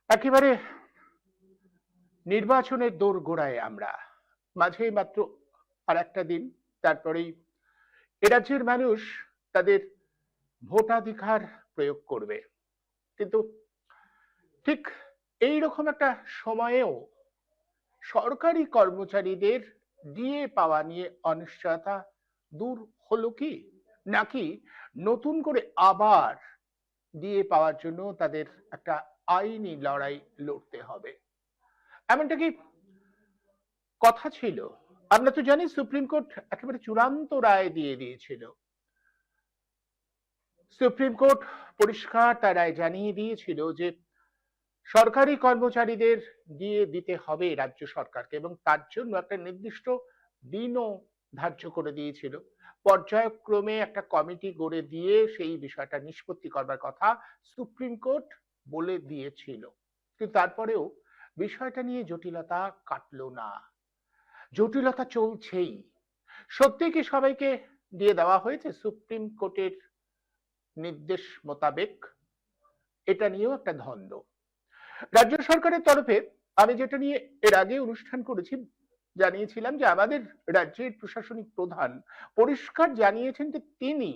একেবারে নির্বাচনের দোরগোড়ায় আমরা, মাঝে মাত্র আর একটা দিন, তারপরেই এ রাজ্যের মানুষ তাদের ভোটাধিকার প্রয়োগ করবে। কিন্তু ঠিক এইরকম একটা সময়েও সরকারি কর্মচারীদের ডিএ পাওয়া নিয়ে অনিশ্চয়তা দূর হলো কি, নাকি নতুন করে আবার ডিএ পাওয়ার জন্য তাদের একটা আইনি লড়াই লড়তে হবে? এমনটা কি কথা ছিল? আমরা তো জানি সুপ্রিম কোর্ট একেবারে চূড়ান্ত রায় দিয়ে দিয়েছিল। সুপ্রিম কোর্ট পরিষ্কার তার রায় জানিয়ে দিয়েছিল যে সরকারি কর্মচারীদের দিয়ে দিতে হবে রাজ্য সরকারকে, এবং তার জন্য একটা নির্দিষ্ট দিনও ধার্য করে দিয়েছিল। পর্যায়ক্রমে একটা কমিটি গড়ে দিয়ে সেই বিষয়টা নিষ্পত্তি করবার কথা সুপ্রিম কোর্ট বলে দিয়েছিল। কিন্তু তারপরেও বিষয়টা নিয়ে জটিলতা কাটলো না, জটিলতা চলছেই। সত্যি কি সবাইকে দিয়ে দেওয়া হয়েছে সুপ্রিম কোর্টের নির্দেশ মোতাবেক? এটা নিয়েও একটা দ্বন্দ্ব রাজ্য সরকারের তরফে। আমি যেটা নিয়ে এর আগে অনুষ্ঠান করেছি, জানিয়েছিলাম যে আমাদের রাজ্যের প্রশাসনিক প্রধান পরিষ্কার জানিয়েছেন যে তিনি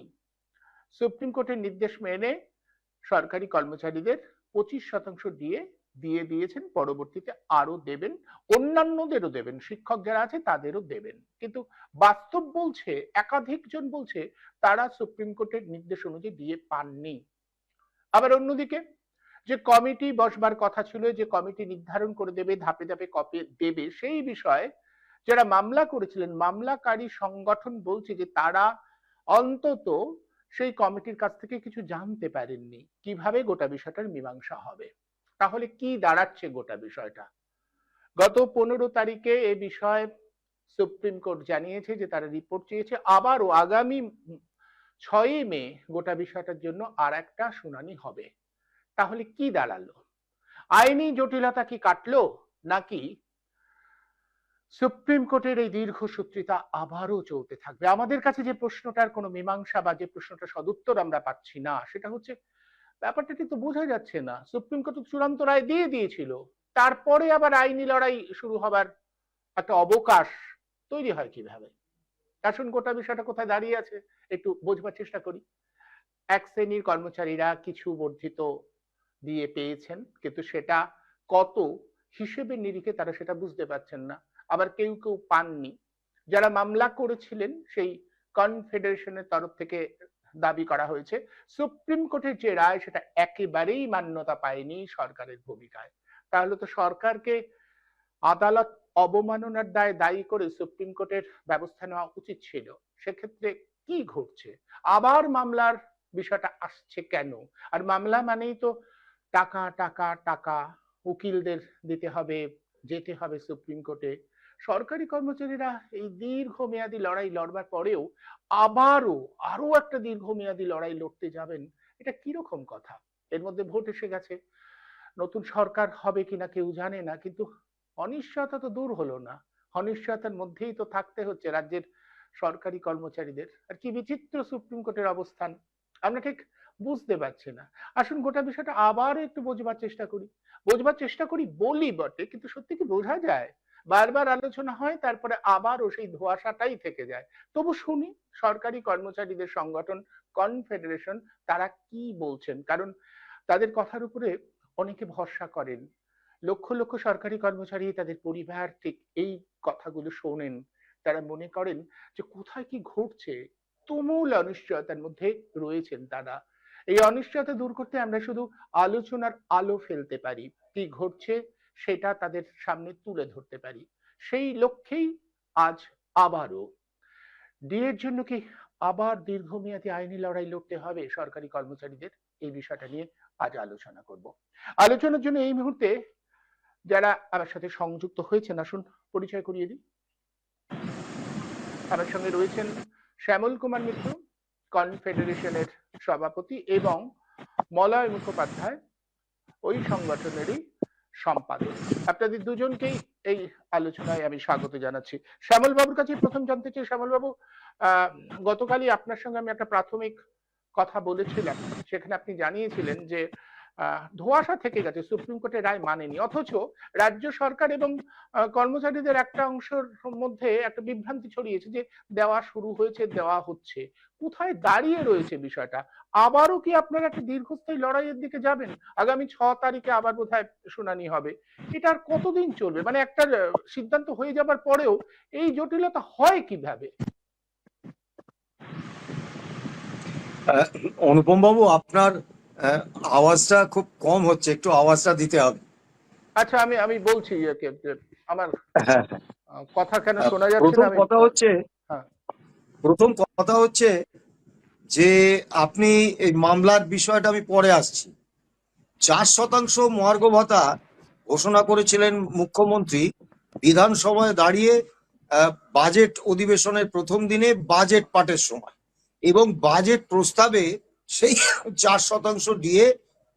সুপ্রিম কোর্টের নির্দেশ মেনে সরকারি কর্মচারীদের 25% দিয়ে দিয়েছেন, পরবর্তীতে আরো দেবেন, অন্যান্যদেরও দেবেন, শিক্ষক যারা আছে তাদেরও দেবেন। কিন্তু বাস্তব বলছে, একাধিক জন বলছে তারা সুপ্রিম কোর্টের নির্দেশ অনুযায়ী দিয়ে পাননি। আবার অন্যদিকে যে কমিটি বসবার কথা ছিল, যে কমিটি নির্ধারণ করে দেবে, ধাপে ধাপে কপি দেবে, সেই বিষয়ে যারা মামলা করেছিলেন, মামলাকারী সংগঠন বলছে যে তারা অন্তত সেই কমিটির কাছ থেকে কিছু জানতে পারেননি কিভাবে গোটা বিষয়টার মীমাংসা হবে। তাহলে কি দাঁড়াচ্ছে গোটা বিষয়টা? গত 15 তারিখে এ বিষয়ে সুপ্রিম কোর্ট জানিয়েছে যে তারা রিপোর্ট চেয়েছে, আবারও আগামী 6 মে গোটা বিষয়টার জন্য আর একটা শুনানি হবে। তাহলে কি দাঁড়ালো? আইনি জটিলতা কি কাটলো, নাকি সুপ্রিম কোর্টের এই দীর্ঘসূত্রিতা আবারও চলতে থাকবে? আমাদের কাছে যে প্রশ্নটার কোনো মীমাংসা বা যে প্রশ্নটা সদুত্তর আমরা পাচ্ছি না, সেটা হচ্ছে ব্যাপারটা কিন্তু বোঝা যাচ্ছে না। সুপ্রিম কোর্ট চূড়ান্ত রায় দিয়ে দিয়েছিল, তারপরে আবার আইনি লড়াই শুরু হবার একটা অবকাশ তৈরি হয় কিভাবে? আসুন গোটা বিষয়টা কোথায় দাঁড়িয়ে আছে একটু বোঝবার চেষ্টা করি। এক শ্রেণীর কর্মচারীরা কিছু বর্ধিত দিয়ে পেয়েছেন, কিন্তু সেটা কত হিসেবের নিরিখে তারা সেটা বুঝতে পারছেন না। আবার কেউ কেউ পাননি। যারা মামলা করেছিলেন সেই কনফেডারেশনের তরফ থেকে দাবি করা হয়েছে সুপ্রিম কোর্টের যে রায় সেটা একেবারেই মান্যতা পায়নি সরকারের ভূমিকায়। তাহলে তো সরকারকে আদালত অবমাননার দায়ে দায়ী করে সুপ্রিম কোর্টের ব্যবস্থা নেওয়া উচিত ছিল। সেক্ষেত্রে কি ঘটছে? আবার মামলার বিষয়টা আসছে কেন? আর মামলা মানেই তো টাকা টাকা টাকা, উকিলদের দিতে হবে, যেতে হবে সুপ্রিম কোর্টে। সরকারি কর্মচারীরা এই দীর্ঘমেয়াদী লড়াই লড়বার পরেও আবারও আরো একটা দীর্ঘমেয়াদী লড়াই লড়তে যাবেন, এটা কিরকম কথা? এর মধ্যে ভোট এসে গেছে, নতুন সরকার হবে কিনা কেউ জানে না, কিন্তু অনিশ্চয়তা তো দূর হলো না। অনিশ্চয়তার মধ্যেই তো থাকতে হচ্ছে রাজ্যের সরকারি কর্মচারীদের। আর কি বিচিত্র সুপ্রিম কোর্টের অবস্থান, আমরা ঠিক বুঝতে পারছি না। আসুন গোটা বিষয়টা আবার একটু বোঝবার চেষ্টা করি বলি বটে, কিন্তু সত্যি কি বোঝা যায়? বারবার আলোচনা হয়, তারপরে আবারও সেই ধোঁয়াশাটাই থেকে যায়। তবু শুনি সরকারি কর্মচারীদের সংগঠন কনফেডারেশন তারা কি বলছেন, কারণ তাদের কথার উপরে অনেকে ভরসা করেন। লক্ষ লক্ষ সরকারি কর্মচারী, তাদের পরিবার ঠিক এই কথাগুলো শোনেন। তারা মনে করেন যে কোথায় কি ঘটছে, তুমুল অনিশ্চয়তার মধ্যে রয়েছেন তারা। এই অনিশ্চয়তা দূর করতে আমরা শুধু আলোচনার আলো ফেলতে পারি, কি ঘটছে সেটা তাদের সামনে তুলে ধরতে পারি। সেই লক্ষ্যেই আজ আবারও ডিএর জন্য কি আবার দীর্ঘমেয়াদী আইনি লড়াই লড়তে হবে সরকারি কর্মচারীদের? এই বিষয়টা নিয়ে আজ আলোচনা করব। আলোচনার জন্য এই মুহূর্তে যারা আমার সাথে সংযুক্ত হয়েছেন, আসুন পরিচয় করিয়ে দিই। আমার সঙ্গে রয়েছেন শ্যামল কুমার মিত্র, কনফেডারেশনের সভাপতি, এবং মলয় মুখোপাধ্যায়, ওই সংগঠনেরই সম্পাদক। আপনাদের দুজনকেই এই আলোচনায় আমি স্বাগত জানাচ্ছি। শ্যামল বাবুর কাছে প্রথম জানতে চাই, শ্যামল বাবু, গতকালই আপনার সঙ্গে আমি একটা প্রাথমিক কথা বলেছিলাম, সেখানে আপনি জানিয়েছিলেন যে ধোঁয়াশা থেকে গেছে, সুপ্রিম কোর্টের রায় মানেনি, অথচ রাজ্য সরকার এবং কর্মচারীদের একটা অংশের মধ্যে একটা বিভ্রান্তি ছড়িয়েছে যে দেওয়া শুরু হয়েছে, দেওয়া হচ্ছে। কোথায় দাঁড়িয়ে রয়েছে বিষয়টা? আবারও কি আপনারা একটা দীর্ঘস্থায়ী লড়াইয়ের দিকে যাবেন? আগামী 6 তারিখে আবার বোধহয় শুনানি হবে। এটা আর কতদিন চলবে? মানে একটা সিদ্ধান্ত হয়ে যাবার পরেও এই জটিলতা হয় কিভাবে? অনুপম বাবু, আপনার আওয়াজটা খুব কম হচ্ছে, একটু আওয়াজটা দিতে হবে। আচ্ছা, আমি আমি বলছি আমার হ্যাঁ, কথা কেন শোনা যাচ্ছে প্রথম না আমি। কথা হচ্ছে হ্যাঁ, প্রথম কথা হচ্ছে যে আপনি এই মামলার বিষয়টা আমি পরে আসছি। 4% মহার্ঘ ভাতা ঘোষণা করেছিলেন মুখ্যমন্ত্রী বিধানসভায় দাঁড়িয়ে বাজেট অধিবেশনের প্রথম দিনে বাজেট পাঠের সময়, এবং বাজেট প্রস্তাবে সেই 4% দিয়ে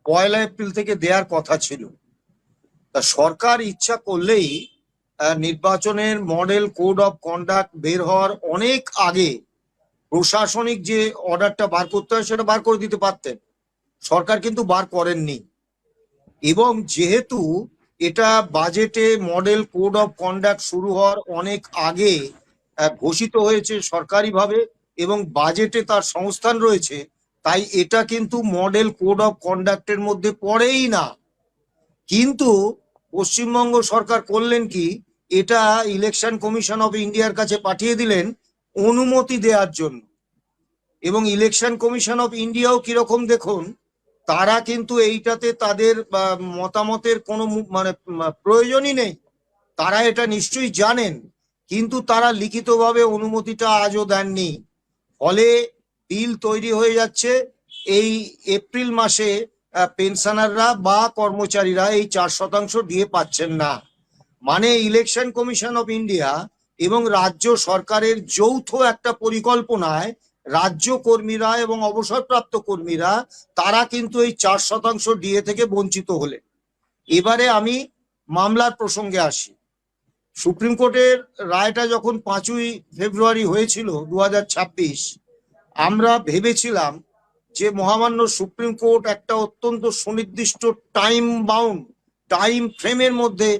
1 এপ্রিল থেকে দেওয়ার কথা ছিল। তা সরকার ইচ্ছা করলেই নির্বাচনের মডেল কোড অফ কন্ডাক্ট বের হওয়ার অনেক আগে প্রশাসনিক যে অর্ডারটা বার করতে হয় সেটা বার করে দিতে পারতেন। সরকার কিন্তু বার করেননি। এবং যেহেতু এটা বাজেটে মডেল কোড অফ কন্ডাক্ট শুরু হওয়ার অনেক আগে ঘোষিত হয়েছে সরকারিভাবে এবং বাজেটে তার সংস্থান রয়েছে, তাই এটা কিন্তু মডেল কোড অফ কন্ডাক্টের মধ্যে পড়েই না। কিন্তু পশ্চিমবঙ্গ সরকার করলেন কি, এটা ইলেকশন কমিশন অফ ইন্ডিয়ার কাছে পাঠিয়ে দিলেন অনুমতি দেওয়ার জন্য। এবং ইলেকশন কমিশন অফ ইন্ডিয়াও কিরকম দেখুন, তারা কিন্তু এইটাতে তাদের মতামতের কোনো মানে প্রয়োজনই নেই। তারা এটা নিশ্চয়ই জানেন, কিন্তু তারা লিখিতভাবে অনুমতিটা আজও দেননি। ফলে বিল তৈরি হয়ে যাচ্ছে। এই এপ্রিল মাসে পেনশনাররা বা কর্মচারীরা এই 4% দিয়ে পাচ্ছেন না। মানে ইলেকশন কমিশন অফ ইন্ডিয়া এবং রাজ্য সরকারের যৌথ একটা পরিকল্পনায় রাজ্য কর্মীরা এবং অবসরপ্রাপ্ত কর্মীরা তারা কিন্তু এই 4% ডিএ থেকে বঞ্চিত হলেন। এবারে আমি মামলার প্রসঙ্গে আসি। সুপ্রিম কোর্টের রায়টা যখন 5ই ফেব্রুয়ারি হয়েছিল 2026, আমরা ভেবেছিলাম যে মহামান্য সুপ্রিম কোর্ট একটা অত্যন্ত সুনির্দিষ্ট টাইম ফ্রেমের মধ্যে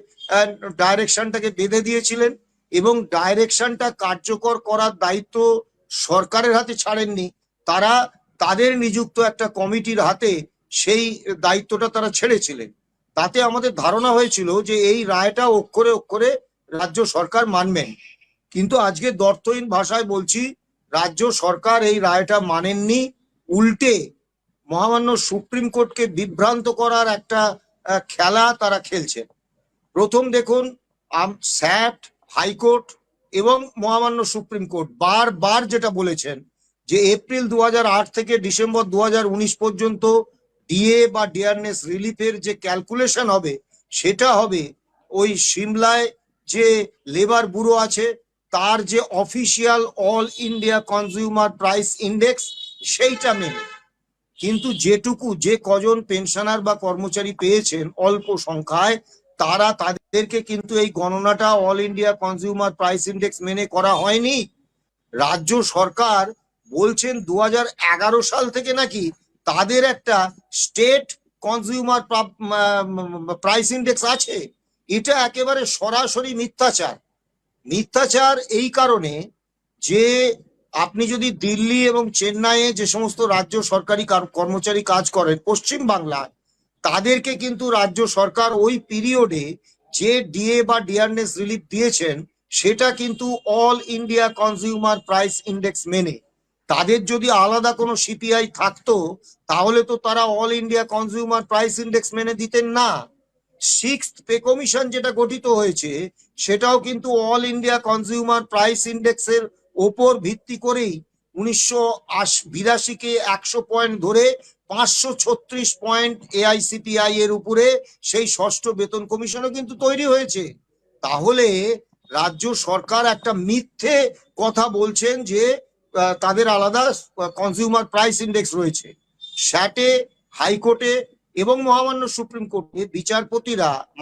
ডাইরেকশনটাকে বেঁধে দিয়েছিলেন এবং ডাইরেকশনটা কার্যকর করার দায়িত্ব সরকারের হাতে ছাড়েননি। তারা তাদের নিযুক্ত একটা কমিটির হাতে সেই দায়িত্বটা তারা ছেড়েছিলেন। তাতে আমাদের ধারণা হয়েছিল যে এই রায়টা অক্ষরে অক্ষরে রাজ্য সরকার মানবেন। কিন্তু আজকে দর্থহীন ভাষায় বলছি, রাজ্য সরকার এই রায়টা মানেননি। উল্টে মহামান্য সুপ্রিম কোর্টকে বিভ্রান্ত করার একটা খেলা তারা খেলছেন। প্রথম দেখুন, স্যাট, হাইকোর্ট এবং মহামান্য সুপ্রিম কোর্ট বারবার যেটা বলেছেন যে এপ্রিল 2008 থেকে ডিসেম্বর 2019 পর্যন্ত ডিএ বা ডিয়ারনেস রিলিফের যে ক্যালকুলেশন হবে সেটা হবে ওই সিমলায় যে লেবার ব্যুরো আছে তার যে official all India consumer price index সেইটা মেনে। কিন্তু যে কজন পেনশনার বা কর্মচারী পেয়েছেন অল্প সংখ্যায়, তাদেরকে কিন্তু এই গণনাটা all India consumer price index মেনে করা হয়নি। রাজ্য সরকার বলছেন 2011 সাল থেকে নাকি তাদের একটা স্টেট কনজিউমার প্রাইস ইন্ডেক্স আছে। এটা একেবারে সরাসরি মিথ্যাচার এই কারণে যে আপনি যদি দিল্লি এবং চেন্নাইয়ে যে সমস্ত রাজ্য সরকারি কর্মচারী কাজ করেন পশ্চিম বাংলায়, তাদেরকে কিন্তু রাজ্য সরকার ওই পিরিয়ডে যে ডিএ বা ডিয়ারনেস রিলিফ দিয়েছেন সেটা কিন্তু all India consumer price index মেনে। তাদের যদি আলাদা কোনো সিপিআই থাকতো তাহলে তো তারা all India consumer price index মেনে দিতেন না। 6th পে কমিশন যেটা গঠিত হয়েছে সেটাও কিন্তু অল ইন্ডিয়া কনজিউমার প্রাইস ইন্ডেক্সের ওপর ভিত্তি করেই 1982 কে 100 পয়েন্ট ধরে 536 পয়েন্ট এআইসিপিআই এর উপরে সেই 6ষ্ঠ বেতন কমিশনও কিন্তু তৈরি হয়েছে। তাহলে রাজ্য সরকার একটা মিথ্যে কথা বলছেন যে তাদের আলাদা কনজিউমার প্রাইস ইন্ডেক্স রয়েছে। স্যাটে, হাইকোর্টে এবং মহামান্য সুপ্রিম কোর্টে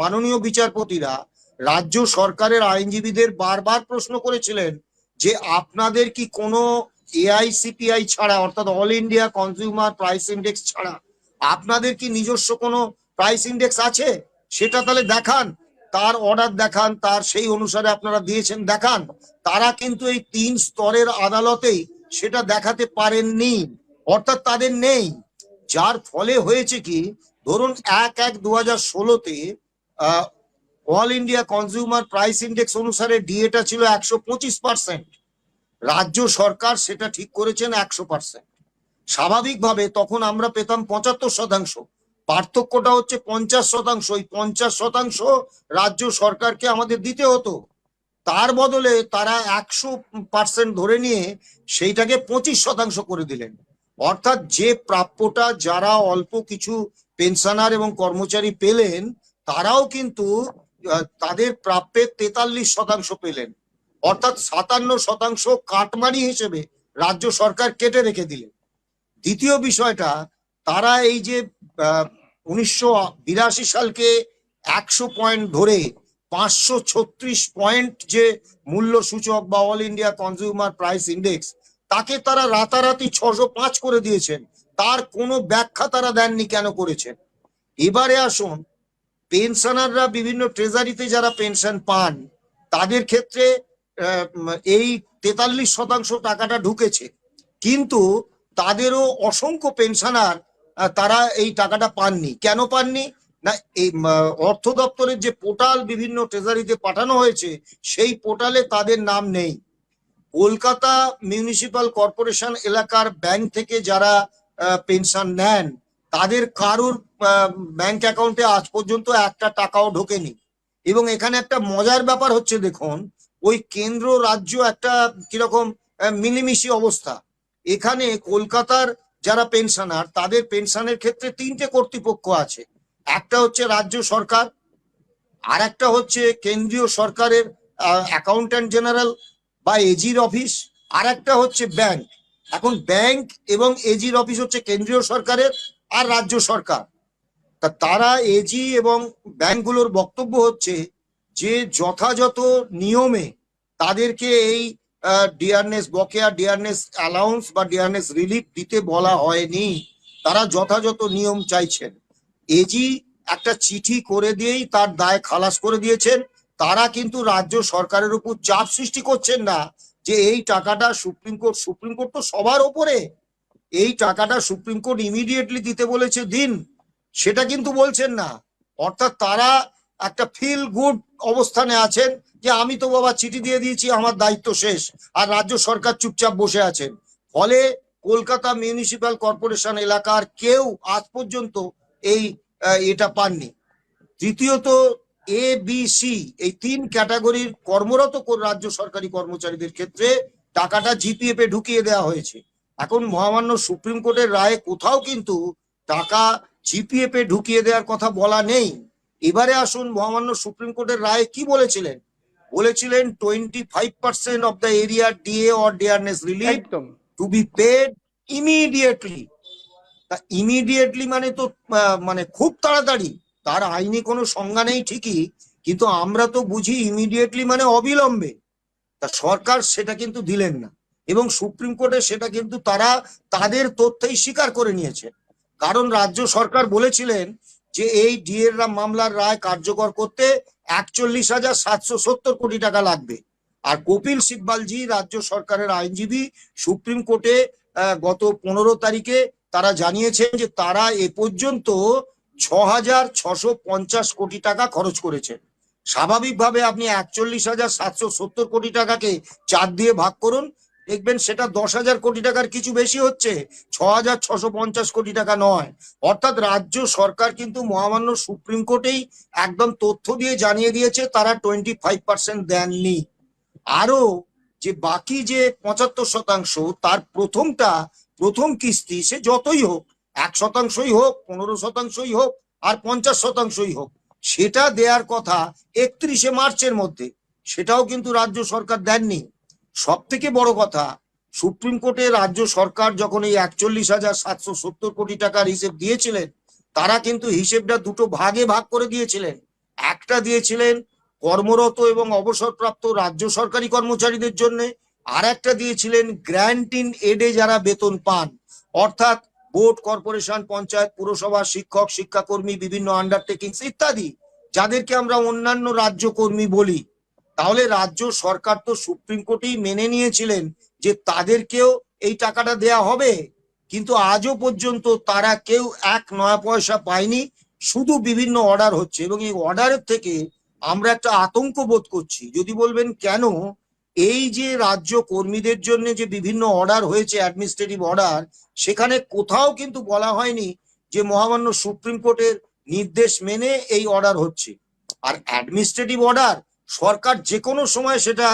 মাননীয় বিচারপতিরা রাজ্য সরকারের আইনজীবীদের বারবার প্রশ্ন করেছিলেন যে আপনাদের কি কোনো এআইসিপিআই ছাড়া অর্থাৎ all India consumer price index ছাড়া আপনাদের কি নিজস্ব কোনো প্রাইস ইন্ডেক্স আছে? সেটা তাহলে দেখান, তার অর্ডার দেখান, তার সেই অনুসারে আপনারা দিয়েছেন দেখান। তারা কিন্তু এই 3 স্তরের আদালতেই সেটা দেখাতে পারেননি, অর্থাৎ তাদের নেই। যার ফলে হয়েছে কি, ধরুন 1/1/2016-তে all India consumer price index অনুসারে ডিএটা ছিল 125%, রাজ্য সরকার সেটা ঠিক করেছেন 100%। স্বাভাবিকভাবে তখন আমরা পেতাম 75%, পার্থক্যটা হচ্ছে 50%। এই 50% রাজ্য সরকারকে আমাদের দিতে হতো, তার বদলে তারা 100% ধরে নিয়ে সেইটাকে 25% করে দিলেন। অর্থাৎ যে প্রাপ্যটা যারা অল্প কিছু পেনশনার এবং কর্মচারী পেলেন, তারাও কিন্তু তাদের প্রাপ্যের 43% পেলেন, অর্থাৎ 57% কাটমানি হিসেবে রাজ্য সরকার কেটে রেখে দিলেন। দ্বিতীয় বিষয়টা, তারা এই যে 1982 সালকে 100 পয়েন্ট ধরে 536 পয়েন্ট যে মূল্য সূচক বা all India consumer price index, তাকে তারা রাতারাতি 605 করে দিয়েছেন। তার কোনো ব্যাখ্যা তারা দেননি কেন করেছেন। এবারে আসুন, পেনশনাররা বিভিন্ন ট্রেজারিতে যারা পেনশন পান, তাদের ক্ষেত্রে এই 43% টাকাটা ঢুকেছে, কিন্তু তাদেরও অসংখ্য পেনশনার তারা এই টাকাটা পাননি। কেন পাননি? না, এই অর্থ দপ্তরের যে পোর্টাল বিভিন্ন ট্রেজারিতে পাঠানো হয়েছে, সেই পোর্টালে তাদের নাম নেই। কলকাতা মিউনিসিপাল কর্পোরেশন এলাকার ব্যাংক থেকে যারা পেনশন নেন, তাদের কারোর ব্যাংক অ্যাকাউন্টে আজ পর্যন্ত একটা টাকাও ঢোকেনি। এবং এখানে একটা মজার ব্যাপার হচ্ছে, দেখুন, ওই কেন্দ্র রাজ্য একটা কিরকম মিলিমিশি অবস্থা। এখানে কলকাতার যারা পেনশনার, তাদের পেনশনের ক্ষেত্রে 3টে কর্তৃপক্ষ আছে। একটা হচ্ছে রাজ্য সরকার, আর একটা হচ্ছে কেন্দ্রীয় সরকারের অ্যাকাউন্ট্যান্ট জেনারেল বা এজির অফিস, আর একটা হচ্ছে ব্যাংক। এখন ব্যাংক এবং এজির অফিস হচ্ছে কেন্দ্রীয় সরকারের আর রাজ্য সরকার। তা তারা এজি এবং ব্যাংকগুলোর বক্তব্য হচ্ছে যে যথাযথ নিয়মে তাদেরকে এই ডিয়ারনেস বকেয়া, ডিয়ারনেস অ্যালাউন্স বা ডিয়ারনেস রিলিফ দিতে বলা হয়নি। তারা যথাযথ নিয়ম চাইছেন। এজি একটা চিঠি করে দিয়েই তার দায় খালাস করে দিয়েছেন। তারা কিন্তু রাজ্য সরকারের উপর চাপ সৃষ্টি করছেন না যে এই টাকাটা সুপ্রিম কোর্ট তো সবার ওপরে, এই টাকাটা সুপ্রিম কোর্ট ইমিডিয়েটলি দিতে বলেছে দিন, সেটা কিন্তু বলছেন না। অর্থাৎ তারা একটা ফিল গুড অবস্থানে আছেন যে আমি তো বাবা চিঠি দিয়ে দিয়েছি, আমার দায়িত্ব শেষ, আর রাজ্য সরকার চুপচাপ বসে আছেন। ফলে কলকাতা মিউনিসিপাল কর্পোরেশন এলাকার কেউ আজ পর্যন্ত এই এটা পাননি। তৃতীয়ত, এ বি সি এই 3 ক্যাটাগরির কর্মরত রাজ্য সরকারি কর্মচারীদের ক্ষেত্রে টাকাটা জিপিএফ এ ঢুকিয়ে দেওয়া হয়েছে। এখন মহামান্য সুপ্রিম কোর্টের রায়ে কোথাও কিন্তু টাকা জিপিএফ এ ঢুকিয়ে দেওয়ার কথা বলা নেই। এবারে আসুন, মহামান্য সুপ্রিম কোর্টের রায়ে কি বলেছিলেন? বলেছিলেন 25% of the area DA or dearness relief একদম। To be paid immediately. তা ইমিডিয়েটলি মানে তো মানে খুব তাড়াতাড়ি, তার আইনি কোনো সংজ্ঞা নেই ঠিকই, কিন্তু আমরা তো বুঝি ইমিডিয়েটলি মানে অবিলম্বে। তা সরকার সেটা কিন্তু দিলেন না, এবং সুপ্রিম কোর্টে সেটা কিন্তু তারা তাদের তথ্যেই স্বীকার করে নিয়েছে। কারণ রাজ্য সরকার বলেছিলেন যে এই ডিএর মামলার রায় কার্যকর করতে 41,770 কোটি টাকা লাগবে। আর কপিল সিব্বালজি, রাজ্য সরকারের আইনজীবী, সুপ্রিম কোর্টে গত 15 তারিখে তারা জানিয়েছেন যে তারা এ পর্যন্ত 6,650 কোটি টাকা খরচ করেছেন। স্বাভাবিকভাবে আপনি 41,770 কোটি টাকাকে 4 দিয়ে ভাগ করুন, দেখবেন সেটা 10,000 কোটি টাকার কিছু বেশি হচ্ছে, 6,650 কোটি টাকা নয়। অর্থাৎ রাজ্য সরকার কিন্তু মহামান্য সুপ্রিম কোর্টেই একদম তথ্য দিয়ে জানিয়ে দিয়েছে তারা 25% দেননি। আরো যে বাকি যে 75%, তার প্রথম কিস্তি সে যতই হোক, 1%ই হোক, 15%ই হোক, আর 50%ই হোক, সেটা দেওয়ার কথা 31শে মার্চের মধ্যে, সেটাও কিন্তু রাজ্য সরকার দেননি। সব থেকে বড় কথা, সুপ্রিম কোর্টে রাজ্য সরকার যখন এই 41,770 কোটি টাকার হিসেব দিয়েছিলেন, তারা কিন্তু হিসেবটা দুটো ভাগে ভাগ করে দিয়েছিলেন। একটা দিয়েছিলেন কর্মরত এবং অবসরপ্রাপ্ত রাজ্য সরকারি কর্মচারীদের জন্য, আর একটা দিয়েছিলেন গ্র্যান্ট ইন এডে যারা বেতন পান, অর্থাৎ বোর্ড, কর্পোরেশন, পঞ্চায়েত, পুরসভা, শিক্ষক, শিক্ষাকর্মী, বিভিন্ন আন্ডারটেকিংস ইত্যাদি, যাদেরকে আমরা অন্যান্য রাজ্য কর্মী বলি। তাহলে রাজ্য সরকার তো সুপ্রিম কোর্টেই মেনে নিয়েছিলেন যে তাদেরকেও এই টাকাটা দেয়া হবে, কিন্তু আজও পর্যন্ত তারা কেউ এক নয়া পয়সা পায়নি। শুধু বিভিন্ন অর্ডার হচ্ছে, এবং এই অর্ডারের থেকে আমরা একটা আতঙ্ক বোধ করছি। যদি বলবেন কেন, এই যে রাজ্য কর্মীদের জন্য যে বিভিন্ন অর্ডার হয়েছে, অ্যাডমিনিস্ট্রেটিভ অর্ডার, সেখানে কোথাও কিন্তু বলা হয়নি যে মহামান্য সুপ্রিম কোর্টের নির্দেশ মেনে এই অর্ডার হচ্ছে। আর অ্যাডমিনিস্ট্রেটিভ অর্ডার সরকার যে কোনো সময় সেটা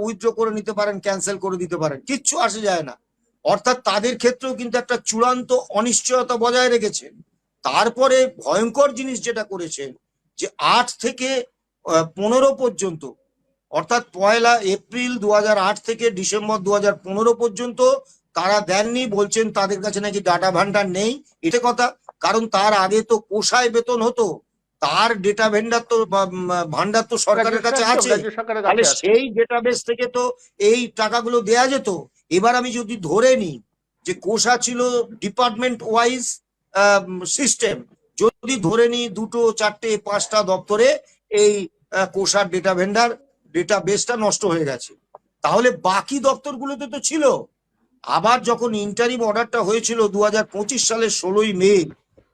উইথড্র করে নিতে পারেন, ক্যান্সেল করে দিতে পারেন, কিচ্ছু আসে যায় না। অর্থাৎ তাদের ক্ষেত্রেও কিন্তু একটা চূড়ান্ত অনিশ্চয়তা বজায় রেখেছেন। তারপরে ভয়ঙ্কর জিনিস যেটা করেছেন, যে 8 থেকে 15 পর্যন্ত, অর্থাৎ 1 এপ্রিল 2008 থেকে ডিসেম্বর 2015 পর্যন্ত তারা দেননি, বলছেন তাদের কাছে নাকি ডাটা ভান্ডার নেই। এটা কথা, কারণ তার আগে তো কোষায় বেতন হতো, তার ডেটা ভান্ডার তো সরকারের কাছে আছে, রাজ্য সরকারের তাহলে কাছে আছে। সেই ডেটাবেস থেকে তো এই টাকাগুলো দেয়া যেত। এবার আমি যদি ধরে নিই যে কোষা ছিল ডিপার্টমেন্ট ওয়াইজ সিস্টেম, যদি ধরে নিই 2, 4, 5টা দপ্তরে এই কোষার ডেটাবেসটা নষ্ট হয়ে গেছে, তাহলে বাকি দপ্তরগুলোতে তো ছিল। আবার যখন ইন্টারিম অর্ডারটা হয়েছিল 2025 সালের 16ই মে,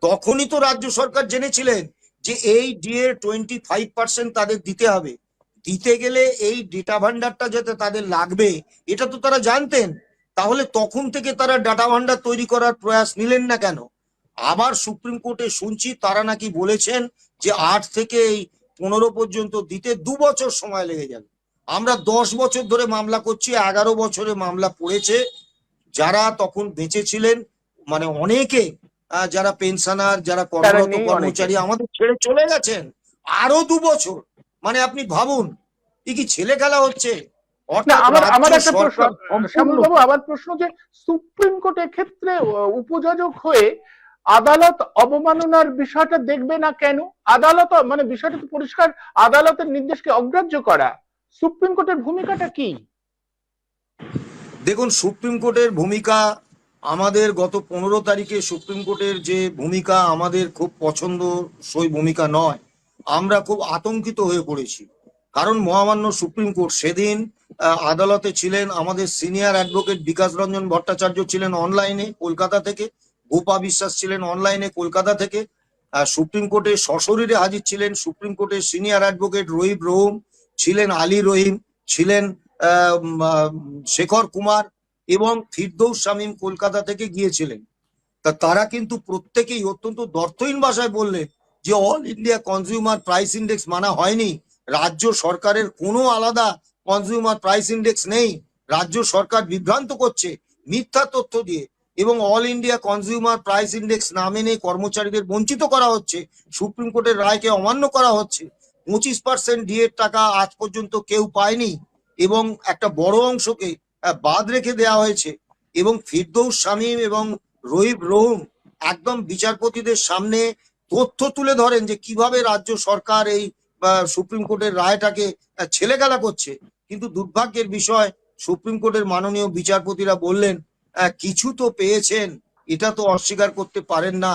তখনই তো রাজ্য সরকার জেনেছিলেন যে এই ডিএ 25% তাদের দিতে হবে। দিতে গেলে এই ডেটা ভান্ডারটা যাতে তাদের লাগবে, এটা তো তারা জানতেন। তাহলে তখন থেকে তারা ডাটা ভান্ডার তৈরি করার প্রয়াস নিলেন না কেন? আবার সুপ্রিম কোর্টে শুনছি তারা নাকি বলেছেন যে 8 থেকে এই 15 পর্যন্ত দিতে 2 বছর সময় লেগে যাবে। আমরা 10 বছর ধরে মামলা করছি, 11 বছরে মামলা পড়েছে। যারা তখন বেঁচে ছিলেন, মানে অনেকে যারা পেনশনার, যারা তারা কর্মরত নেই অনেকে। কর্মচারী আমাদের ছেড়ে চলে গেছেন আরো 2 বছর। মানে আপনি ভাবুন, এ কি ছেলে খেলা হচ্ছে? না, অর্থাৎ আমার রাজ্য আমার একটা প্রশ্ন, সরকার সম্পূর্ণ। শ্যামল বাবু, আমার প্রশ্ন যে সুপ্রিম কোর্টের ক্ষেত্রে উপযাজক হয়ে আদালত অবমাননার বিষয়টা দেখবে না কেন? আদালত মানে বিষয়টা তো পরিষ্কার, আদালতের নির্দেশকে অগ্রাহ্য করা। সুপ্রিম কোর্টের ভূমিকাটা কি? দেখুন, সুপ্রিম কোর্টের ভূমিকা, আমাদের গত 15 তারিখে সুপ্রিম কোর্টের যে ভূমিকা আমাদের খুব পছন্দসই ভূমিকা নয়। আমরা খুব আতঙ্কিত হয়ে পড়েছি, কারণ মহামান্য সুপ্রিম কোর্ট সেদিন আদালতে ছিলেন। আমাদের সিনিয়র অ্যাডভোকেট বিকাশ রঞ্জন ভট্টাচার্য ছিলেন অনলাইনে কলকাতা থেকে, গোপা বিশ্বাস ছিলেন অনলাইনে কলকাতা থেকে। সুপ্রিম কোর্টে সশরীরে হাজির ছিলেন সুপ্রিম কোর্টের সিনিয়র অ্যাডভোকেট রহিম রহিম, ছিলেন আলী রহিম, ছিলেন শেখর কুমার, এবং ফিরদৌস শামীম কলকাতা থেকে গিয়েছিলেন। তারা কিন্তু প্রত্যেকেই অত্যন্ত দ্ব্যর্থহীন ভাষায় বললেন যে all India consumer price index মানা হয়নি, রাজ্য সরকারের কোনো আলাদা কনজিউমার প্রাইস ইন্ডেক্স নেই, রাজ্য সরকার বিভ্রান্ত করছে মিথ্যা তথ্য দিয়ে, এবং all India consumer price index না মেনে কর্মচারীদের বঞ্চিত করা হচ্ছে, সুপ্রিম কোর্টের রায়কে অমান্য করা হচ্ছে। 25% ডিএর টাকা আজ পর্যন্ত কেউ পায়নি, এবং একটা বড় অংশকে বাদ রেখে দেওয়া হয়েছে। এবং ফিরদৌস শামীম এবং রহিম রহিম একদম বিচারপতিদের সামনে তথ্য তুলে ধরেন যে কিভাবে রাজ্য সরকার এই সুপ্রিম কোর্টের রায়টাকে ছেলেখেলা করছে। কিন্তু দুর্ভাগ্যের বিষয়, সুপ্রিম কোর্টের মাননীয় বিচারপতিরা বললেন কিছু তো পেয়েছেন, এটা তো অস্বীকার করতে পারেন না।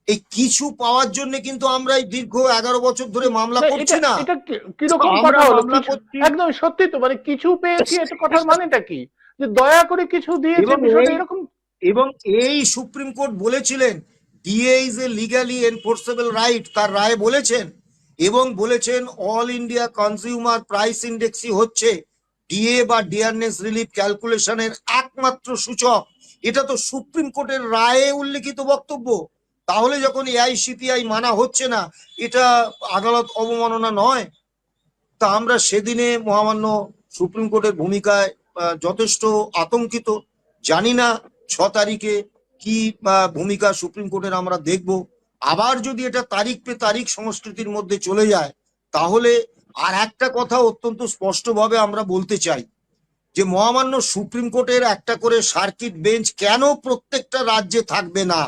এই কিছু পাওয়ার জন্য কিন্তু আমরা এই দীর্ঘ 11 বছর ধরে মামলা না, করছি এটা না। এটা কিরকম আমরা কথা হলো? মামলা কিছু করছি, একদম সত্যি তো, মানে কিছু পেয়েছি, এটা কথার মানেটা কি? যে দয়া করে কিছু দিয়েছে, এবং বিষয়টা এই এরকম? এবং এই সুপ্রিম কোর্ট বলেছিলেন DA is a legally enforceable right, তার রায় বলেছেন। এবং বলেছেন অল ইন্ডিয়া কনজিউমার প্রাইস ইন্ডেক্সই হচ্ছে ডিএ বা ডিয়ারনেস রিলিফ ক্যালকুলেশনের একমাত্র সূচক। এটা তো সুপ্রিম কোর্টের রায়ে উল্লেখিত বক্তব্য। তাহলে যখন এআইসিপিআই মানা হচ্ছে না, এটা আদালত অবমাননা নয়? তা আমরা সেদিনে মহামান্য সুপ্রিম কোর্টের ভূমিকায় যথেষ্ট আতঙ্কিত। জানি না 6 তারিখে কি ভূমিকা সুপ্রিম কোর্টের আমরা দেখব। আবার যদি এটা তারিখ পে তারিখ সংস্কৃতির মধ্যে চলে যায়, তাহলে আর একটা কথা অত্যন্ত স্পষ্টভাবে আমরা বলতে চাই যে মহামান্য সুপ্রিম কোর্টের একটা করে সার্কিট বেঞ্চ কেন প্রত্যেকটা রাজ্যে থাকবে না?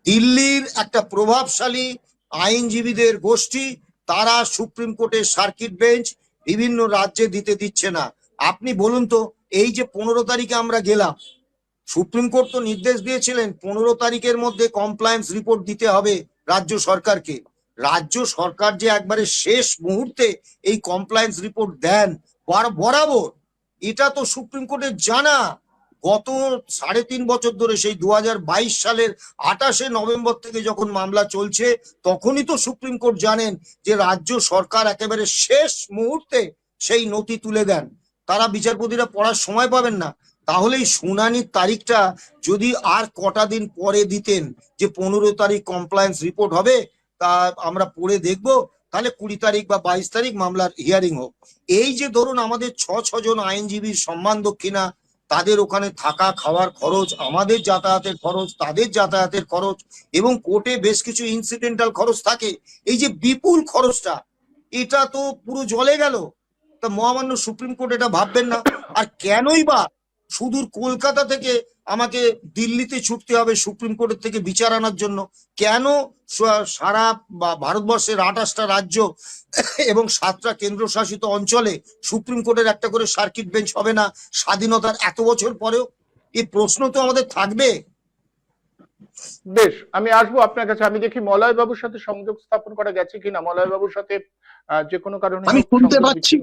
দিল্লির একটা প্রভাবশালী আইনজীবীদের গোষ্ঠী, তারা সুপ্রিম কোর্টের সার্কিট বেঞ্চ বিভিন্ন রাজ্যে দিতে দিচ্ছে না। আপনি বলুন তো, এই যে 15 তারিখে আমরা গেলাম, সুপ্রিম কোর্ট তো নির্দেশ দিয়েছিলেন 15 তারিখের মধ্যে কমপ্লায়েন্স রিপোর্ট দিতে হবে রাজ্য সরকারকে। রাজ্য সরকার যে একবারে শেষ মুহূর্তে এই কমপ্লায়েন্স রিপোর্ট দেন বরাবর, এটা তো সুপ্রিম কোর্টের জানা। গত 3.5 বছর ধরে, সেই 2022 সালের 28শে নভেম্বর থেকে যখন মামলা চলছে, তখনই তো সুপ্রিম কোর্ট জানেন যে রাজ্য সরকার একেবারে শেষ মুহূর্তে সেই নথি তুলে দেন। তারা বিচারপতিরা পড়ার সময় পাবেন না। তাহলে এই শুনানির তারিখটা যদি আর কটা দিন পরে দিতেন, যে 15 তারিখ কমপ্লায়েন্স রিপোর্ট হবে, তা আমরা পড়ে দেখবো, তাহলে 20 তারিখ বা 22 তারিখ মামলার হিয়ারিং হোক। এই যে ধরুন আমাদের 6 জন আইনজীবীর সম্মান দক্ষিণা, তাদের ওখানে থাকা খাওয়ার খরচ, আমাদের যাতায়াতের খরচ, তাদের যাতায়াতের খরচ, এবং কোর্টে বেশ কিছু ইনসিডেন্টাল খরচ থাকে, এই যে বিপুল খরচটা, এটা তো পুরো জলে গেল। তা মহামান্য সুপ্রিম কোর্ট এটা ভাববেন না? আর কেনই বা সুদূর কলকাতা থেকে আমাকে দিল্লিতে ছুটতে হবে সুপ্রিম কোর্টের থেকে বিচার আনার জন্য? কেন সারা ভারতবর্ষের 28টা রাজ্য এবং 7টা কেন্দ্রশাসিত অঞ্চলে সুপ্রিম কোর্টের একটা করে সার্কিট বেঞ্চ হবে না স্বাধীনতার এত বছর পরেও? এই প্রশ্ন তো আমাদের থাকবে। বেশ, আমি আসবো আপনার কাছে। আমি দেখি মলয় বাবুর সাথে সংযোগ স্থাপন করা গেছে কিনা। মলয় বাবুর সাথে যে কোনো কারণে আমি হোক শুনতে সংযোগ পাচ্ছি,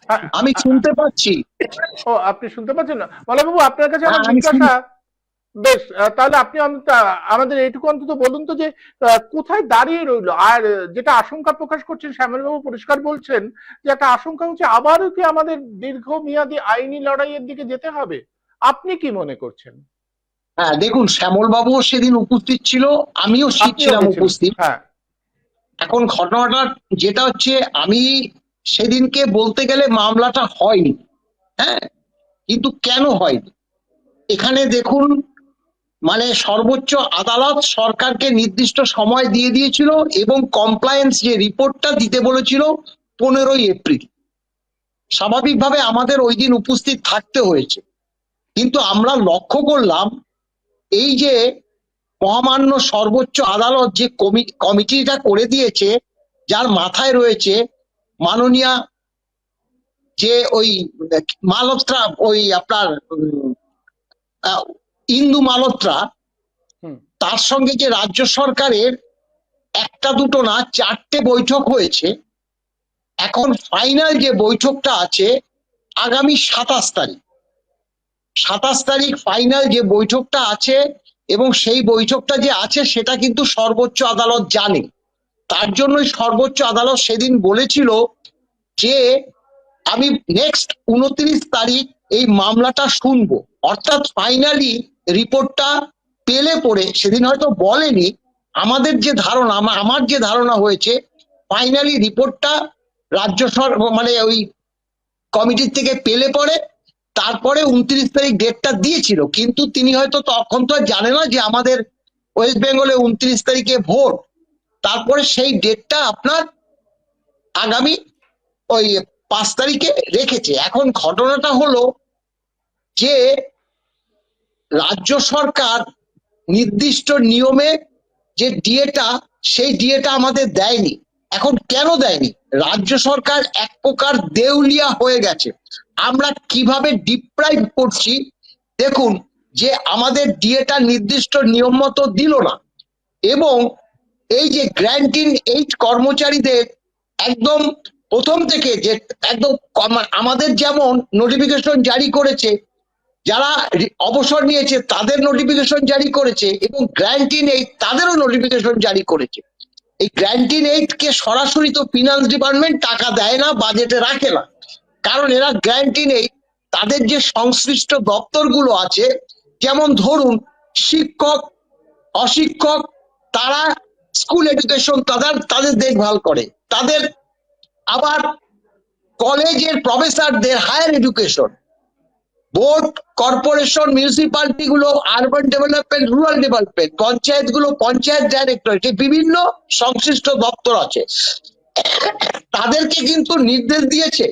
হ্যাঁ, আমি শুনতে পাচ্ছি। ও আপনি শুনতে পাচ্ছেন না? মলয় বাবু, আপনার কাছে হ্যাঁ, আমার আমি জিজ্ঞাসা। বেশ, তাহলে আপনি আমাদের এইটুকু অন্তত বলুন তো যে কোথায় দাঁড়িয়ে রইলো। আর যেটা আশঙ্কা প্রকাশ করছেন শ্যামলবাবু, পরিষ্কার বলছেন যে একটা আশঙ্কা হচ্ছে আবারও কি আমাদের দীর্ঘমেয়াদী আইনি লড়াইয়ের দিকে যেতে হবে। আপনি কি মনে করছেন? হ্যাঁ, দেখুন, শ্যামল বাবুও সেদিন উপস্থিত ছিল, আমিও আপনিও ছিলাম গেছিলেন? উপস্থিত। হ্যাঁ। এখন ঘটনাটা যেটা হচ্ছে, আমি সেদিনকে বলতে গেলে মামলাটা হয়নি। হ্যাঁ, কিন্তু কেন হয়নি এখানে দেখুন, মানে সর্বোচ্চ আদালত সরকারকে নির্দিষ্ট সময় দিয়ে দিয়েছিল এবং কমপ্লায়েন্স যে রিপোর্টটা দিতে বলেছিল 15ই এপ্রিল। স্বাভাবিকভাবে আমাদের ওই দিন উপস্থিত থাকতে হয়েছে, কিন্তু আমরা লক্ষ্য করলাম এই যে মহামান্য সর্বোচ্চ আদালত যে কমিটিটা করে দিয়েছে, যার মাথায় রয়েছে মাননীয়া যে ওই মালহোত্রা, ওই আপনার ইন্দু মালহোত্রা, তার সঙ্গে যে রাজ্য সরকারের একটা দুটো না 4টে বৈঠক হয়েছে। এখন ফাইনাল যে বৈঠকটা আছে আগামী 27 তারিখ ফাইনাল যে বৈঠকটা আছে, এবং সেই বৈঠকটা যে আছে সেটা কিন্তু সর্বোচ্চ আদালত জানে। তার জন্যই সর্বোচ্চ আদালত সেদিন বলেছিল যে আমি নেক্সট 29 তারিখ এই মামলাটা শুনবো। অর্থাৎ ফাইনালি রিপোর্টটা পেলে পরে, সেদিন হয়তো বলেনি, আমাদের যে ধারণা, আমার যে ধারণা হয়েছে, ফাইনালি রিপোর্টটা রাজ্য সরকার মানে ওই কমিটির থেকে পেলে পরে তারপরে 29 তারিখ ডেটটা দিয়েছিল। কিন্তু তিনি হয়তো তখন তো জানে না যে আমাদের ওয়েস্ট বেঙ্গলে 29 তারিখে ভোট। তারপরে সেই ডেটটা আপনার আগামী ওই 5 তারিখে রেখেছে। এখন ঘটনাটা হলো যে রাজ্য সরকার নির্দিষ্ট নিয়মে যে ডিএটা, সেই ডিএটা আমাদের দেয়নি। এখন কেন দেয়নি? রাজ্য সরকার এক প্রকার দেউলিয়া হয়ে গেছে। আমরা কিভাবে ডিপ্রাইভ করছি দেখুন, যে আমাদের ডিএটা নির্দিষ্ট নিয়ম মতো দিল না, এবং এই যে গ্র্যান্ট ইন এইড কর্মচারীদের একদম প্রথম থেকে যে একদম আমাদের যেমন নোটিফিকেশন জারি করেছে, যারা অবসর নিয়েছে তাদের নোটিফিকেশন জারি করেছে, এবং গ্র্যান্ট ইন এইড তাদেরও নোটিফিকেশন জারি করেছে। এই গ্র্যান্ট ইন এইড কে সরাসরি তো ফিনান্স ডিপার্টমেন্ট টাকা দেয় না, বাজেটে রাখে না, কারণ এরা গ্র্যান্ট ইন এইড তাদের যে সংশ্লিষ্ট দপ্তরগুলো আছে, যেমন ধরুন শিক্ষক, অশিক্ষক, তারা স্কুল এডুকেশন তাদের দেখভাল করে, তাদের আবার কলেজের প্রফেসরদের higher education, board, corporation, municipality গুলো urban development, rural development, panchayat গুলো পঞ্চায়েত ডাইরেক্টরেট, বিভিন্ন সংশ্লিষ্ট দপ্তর আছে, তাদেরকে কিন্তু নির্দেশ দিয়েছে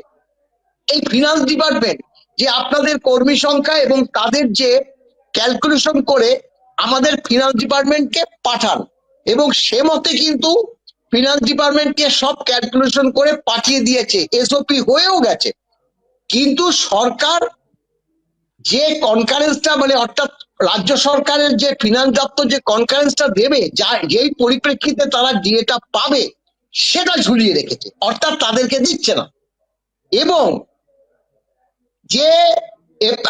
এই ফিনান্স ডিপার্টমেন্ট যে আপনাদের কর্মী সংখ্যা এবং তাদের যে ক্যালকুলেশন করে আমাদের ফিনান্স ডিপার্টমেন্টকে পাঠান, এবং সে মতে কিন্তু ফিনান্স ডিপার্টমেন্টকে সব ক্যালকুলেশন করে পাঠিয়ে দিয়েছে, এসওপি হয়েও গেছে। কিন্তু সরকার যে কনকারেন্সটা মানে অর্থাৎ রাজ্য সরকারের যে ফিনান্স দপ্তর যে কনকারেন্সটা দেবে, যা যেই পরিপ্রেক্ষিতে তারা ডিএটা পাবে সেটা ঝুলিয়ে রেখেছে, অর্থাৎ তাদেরকে দিচ্ছে না। এবং যে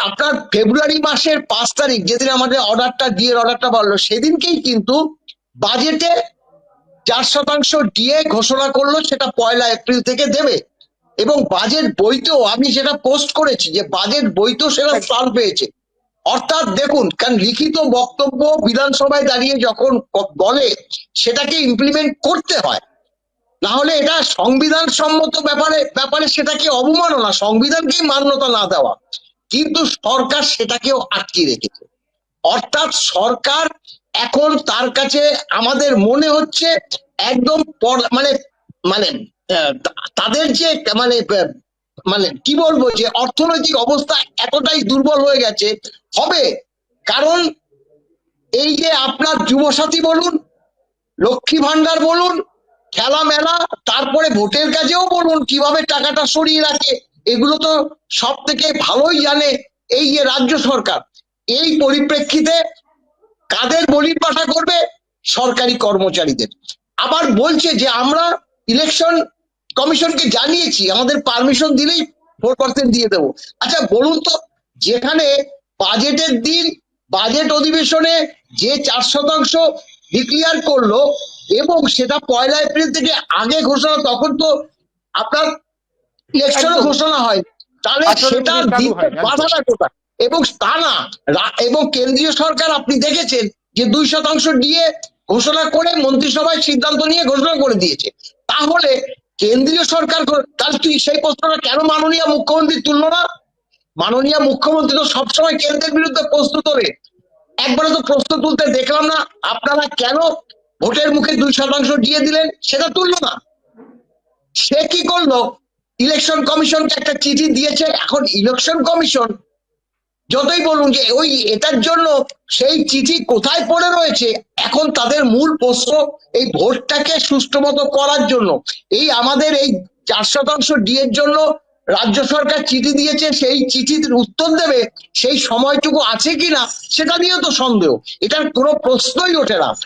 আপনার ফেব্রুয়ারি মাসের 5 তারিখ যেদিন আমাদের অর্ডারটা বললো, সেদিনকেই কিন্তু বাজেটে 4% ডিএ ঘোষণা করলো, সেটা 1 এপ্রিল থেকে দেবে। এবং বাজেট বইতেও আমি যেটা পোস্ট করেছি যে বাজেট বইতেও সেটা স্থান পেয়েছে। অর্থাৎ দেখুন, কারণ লিখিত বক্তব্য বিধানসভায় দাঁড়িয়ে যখন বলে সেটাকে ইমপ্লিমেন্ট করতে হয়, না হলে এটা সংবিধান সম্মত ব্যাপারে সেটাকে অবমাননা, সংবিধানকেই মান্যতা না দেওয়া। কিন্তু সরকার সেটাকেও আটকে রেখেছে। অর্থাৎ সরকার এখন তার কাছে আমাদের মনে হচ্ছে একদম মানে মানে তাদের যে মানে মানে কি বলবো, যে অর্থনৈতিক অবস্থা এতটাই দুর্বল হয়ে গেছে হবে। কারণ এই যে আপনার যুবসাথী বলুন, লক্ষ্মী ভান্ডার বলুন, খেলা মেলা, তারপরে ভোটের কাজেও বলুন কিভাবে টাকাটা সরিয়ে রাখে, এগুলো তো সব থেকে ভালোই জানে এই যে রাজ্য সরকার। এই পরিপ্রেক্ষিতে কাদের বলির পাঠা করবে? সরকারি কর্মচারীদের। আবার বলছে যে আমরা ইলেকশন কমিশনকে জানিয়েছি, আমাদের পারমিশন দিলেই 4% দিয়ে দেবো। আচ্ছা বলুন তো, যেখানে বাজেটের দিন বাজেট অধিবেশনে যে 4% ডিক্লিয়ার করলো এবং সেটা 1 এপ্রিল থেকে আগে ঘোষণা, তখন তো আপনার ইলেকশন একদম ঘোষণা হয়, তাহলে 18 সেটা থেকে চালু দিতে হয় একদম। বাধাটা কোথায়? এবং তা না, এবং কেন্দ্রীয় সরকার আপনি দেখেছেন যে 2% দিয়ে ঘোষণা করে মন্ত্রিসভায় সিদ্ধান্ত নিয়ে ঘোষণা করে দিয়েছে। তাহলে কেন্দ্রীয় সরকার তাহলে তুই সেই প্রশ্নটা কেন মাননীয় মুখ্যমন্ত্রী তুললো না? মাননীয় মুখ্যমন্ত্রী তো সবসময় কেন্দ্রের বিরুদ্ধে প্রশ্ন তোলে, একবারে তো প্রশ্ন তুলতে দেখলাম না। আপনারা কেন ভোটের মুখে 2% দিয়ে দিলেন সেটা তুললো না? সে কি করলো? ইলেকশন কমিশনকে একটা চিঠি দিয়েছে। এখন ইলেকশন কমিশন যতই বলুন যে ওই এটার জন্য সেই চিঠি কোথায় পড়ে রয়েছে, এখন তাদের মূল প্রশ্ন এই ভোটটাকে সুষ্ঠু মতো করার জন্য, এই আমাদের এই 4% ডিএর জন্য রাজ্য সরকার চিঠি দিয়েছে, সেই চিঠির উত্তর দেবে সেই সময়টুকু আছে কিনা সেটা নিয়েও তো সন্দেহ। এটার কোনো প্রশ্নই ওঠে না।